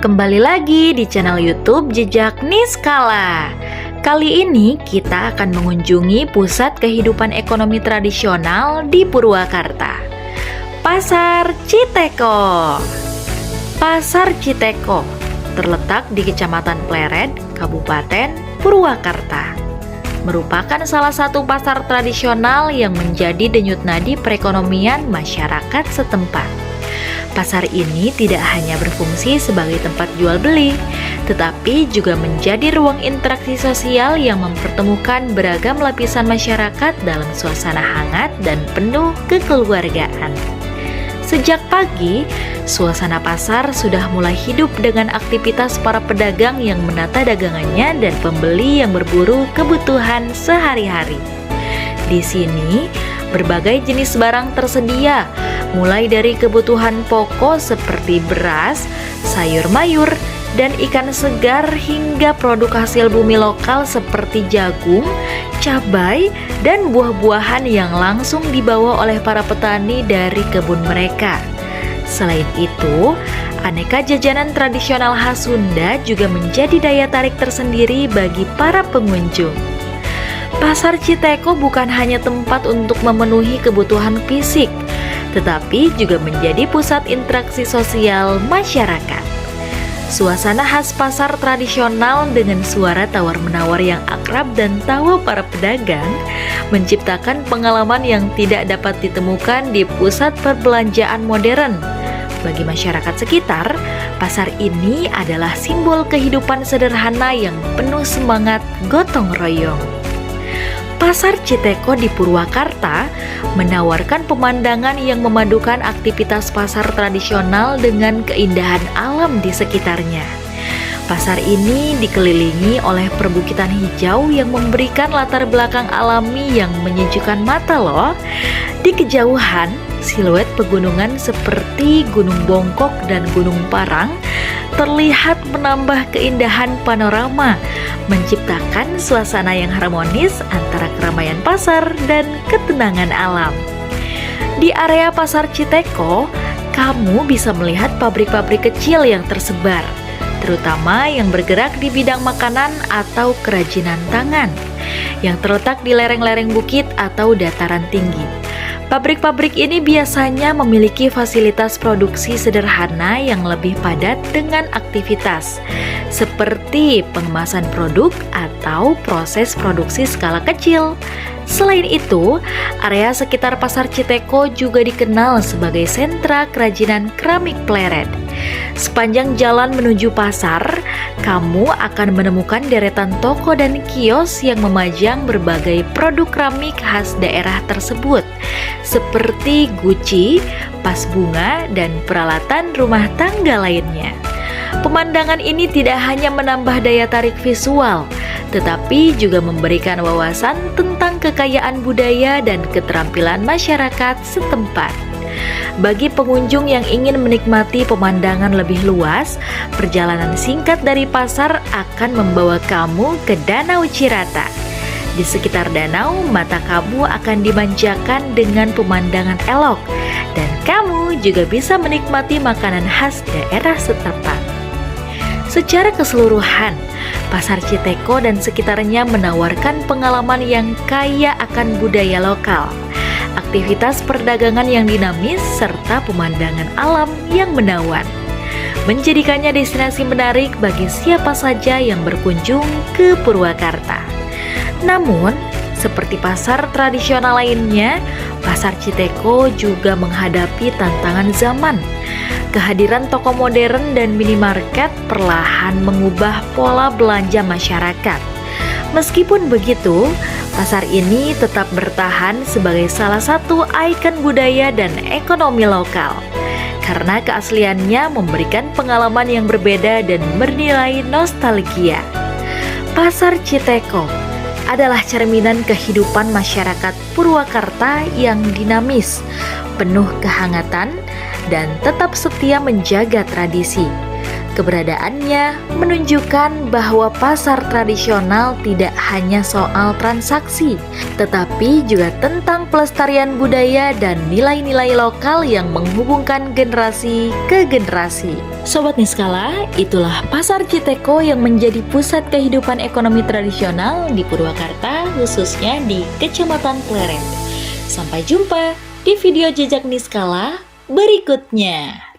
Kembali lagi di channel YouTube Jejak Niskala. Kali ini kita akan mengunjungi pusat kehidupan ekonomi tradisional di Purwakarta, Pasar Citeko. Pasar Citeko terletak di Kecamatan Pleret, Kabupaten Purwakarta. Merupakan salah satu pasar tradisional yang menjadi denyut nadi perekonomian masyarakat setempat. Pasar ini tidak hanya berfungsi sebagai tempat jual beli, tetapi juga menjadi ruang interaksi sosial yang mempertemukan beragam lapisan masyarakat dalam suasana hangat dan penuh kekeluargaan. Sejak pagi, suasana pasar sudah mulai hidup dengan aktivitas para pedagang yang menata dagangannya dan pembeli yang berburu kebutuhan sehari-hari. Di sini, berbagai jenis barang tersedia, mulai dari kebutuhan pokok seperti beras, sayur mayur, dan ikan segar hingga produk hasil bumi lokal seperti jagung, cabai, dan buah-buahan yang langsung dibawa oleh para petani dari kebun mereka. Selain itu, aneka jajanan tradisional khas Sunda juga menjadi daya tarik tersendiri bagi para pengunjung. Pasar Citeko bukan hanya tempat untuk memenuhi kebutuhan fisik, tetapi juga menjadi pusat interaksi sosial masyarakat. Suasana khas pasar tradisional dengan suara tawar-menawar yang akrab dan tawa para pedagang menciptakan pengalaman yang tidak dapat ditemukan di pusat perbelanjaan modern. Bagi masyarakat sekitar, pasar ini adalah simbol kehidupan sederhana yang penuh semangat gotong royong. Pasar Citeko di Purwakarta menawarkan pemandangan yang memadukan aktivitas pasar tradisional dengan keindahan alam di sekitarnya. Pasar ini dikelilingi oleh perbukitan hijau yang memberikan latar belakang alami yang menyejukkan mata loh. Di kejauhan, siluet pegunungan seperti Gunung Bongkok dan Gunung Parang terlihat menambah keindahan panorama, menciptakan suasana yang harmonis antara keramaian pasar dan ketenangan alam. Di area Pasar Citeko, kamu bisa melihat pabrik-pabrik kecil yang tersebar, terutama yang bergerak di bidang makanan atau kerajinan tangan, yang terletak di lereng-lereng bukit atau dataran tinggi. Pabrik-pabrik ini biasanya memiliki fasilitas produksi sederhana yang lebih padat dengan aktivitas seperti pengemasan produk atau proses produksi skala kecil. Selain itu, area sekitar Pasar Citeko juga dikenal sebagai sentra kerajinan keramik Pleret. Sepanjang jalan menuju pasar, kamu akan menemukan deretan toko dan kios yang memajang berbagai produk keramik khas daerah tersebut, seperti guci, vas bunga, dan peralatan rumah tangga lainnya. Pemandangan ini tidak hanya menambah daya tarik visual, tetapi juga memberikan wawasan tentang kekayaan budaya dan keterampilan masyarakat setempat. Bagi pengunjung yang ingin menikmati pemandangan lebih luas, perjalanan singkat dari pasar akan membawa kamu ke Danau Cirata. Di sekitar danau, mata kamu akan dimanjakan dengan pemandangan elok, dan kamu juga bisa menikmati makanan khas daerah setempat. Secara keseluruhan, Pasar Citeko dan sekitarnya menawarkan pengalaman yang kaya akan budaya lokal, aktivitas perdagangan yang dinamis, serta pemandangan alam yang menawan, menjadikannya destinasi menarik bagi siapa saja yang berkunjung ke Purwakarta. Namun, seperti pasar tradisional lainnya, Pasar Citeko juga menghadapi tantangan zaman. Kehadiran toko modern dan minimarket perlahan mengubah pola belanja masyarakat. Meskipun begitu, pasar ini tetap bertahan sebagai salah satu ikon budaya dan ekonomi lokal, karena keasliannya memberikan pengalaman yang berbeda dan bernilai nostalgia. Pasar Citeko adalah cerminan kehidupan masyarakat Purwakarta yang dinamis, penuh kehangatan, dan tetap setia menjaga tradisi. Keberadaannya menunjukkan bahwa pasar tradisional tidak hanya soal transaksi, tetapi juga tentang pelestarian budaya dan nilai-nilai lokal yang menghubungkan generasi ke generasi. Sobat Niskala, itulah Pasar Citeko yang menjadi pusat kehidupan ekonomi tradisional di Purwakarta, khususnya di Kecamatan Pleret. Sampai jumpa di video Jejak Niskala berikutnya.